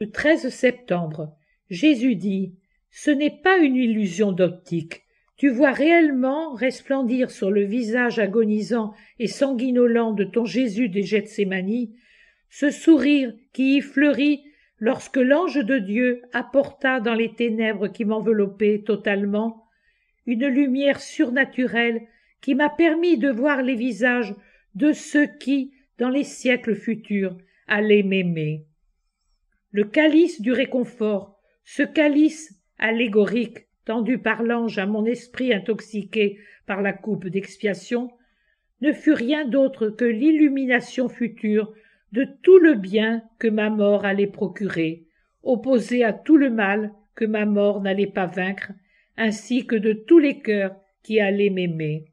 Le 13 septembre, Jésus dit: Ce n'est pas une illusion d'optique. Tu vois réellement resplendir sur le visage agonisant et sanguinolent de ton Jésus des Gethsémani ce sourire qui y fleurit lorsque l'ange de Dieu apporta dans les ténèbres qui m'enveloppaient totalement une lumière surnaturelle qui m'a permis de voir les visages de ceux qui, dans les siècles futurs, allaient m'aimer. Le calice du réconfort, ce calice allégorique tendu par l'ange à mon esprit intoxiqué par la coupe d'expiation, ne fut rien d'autre que l'illumination future de tout le bien que ma mort allait procurer, opposé à tout le mal que ma mort n'allait pas vaincre, ainsi que de tous les cœurs qui allaient m'aimer.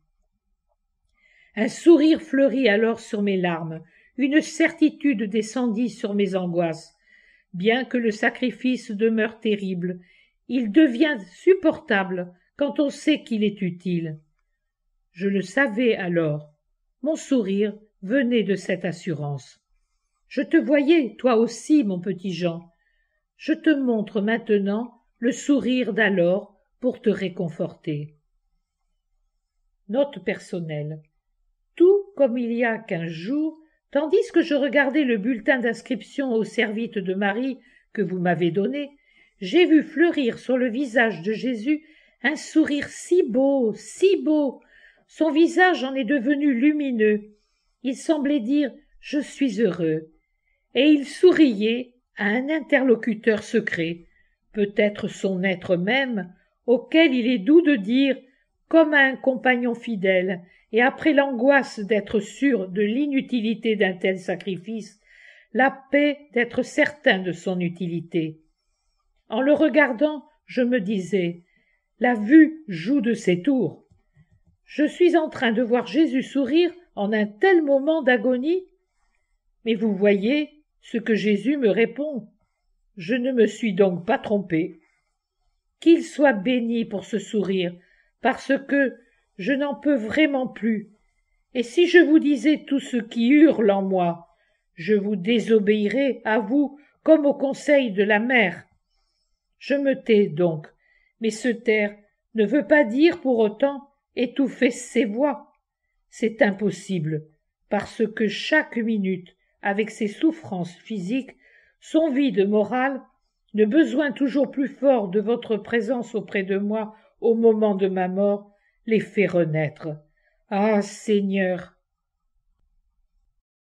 Un sourire fleurit alors sur mes larmes, une certitude descendit sur mes angoisses. Bien que le sacrifice demeure terrible, il devient supportable quand on sait qu'il est utile. Je le savais alors. Mon sourire venait de cette assurance. Je te voyais, toi aussi, mon petit Jean. Je te montre maintenant le sourire d'alors pour te réconforter. Note personnelle. Tout comme il y a 15 jours, tandis que je regardais le bulletin d'inscription au servite de Marie que vous m'avez donné, j'ai vu fleurir sur le visage de Jésus un sourire si beau, si beau. Son visage en est devenu lumineux. Il semblait dire « Je suis heureux ». Et il souriait à un interlocuteur secret, peut-être son être même, auquel il est doux de dire, comme à un compagnon fidèle, et après l'angoisse d'être sûr de l'inutilité d'un tel sacrifice, la paix d'être certain de son utilité. En le regardant, je me disais, la vue joue de ses tours. Je suis en train de voir Jésus sourire en un tel moment d'agonie. Mais vous voyez ce que Jésus me répond. Je ne me suis donc pas trompé. Qu'il soit béni pour ce sourire, parce que je n'en peux vraiment plus. Et si je vous disais tout ce qui hurle en moi, je vous désobéirais à vous comme au conseil de la mère. Je me tais donc, mais se taire ne veut pas dire pour autant étouffer ses voix. C'est impossible, parce que chaque minute, avec ses souffrances physiques, son vide moral, le besoin toujours plus fort de votre présence auprès de moi au moment de ma mort, les fait renaître. Ah, Seigneur,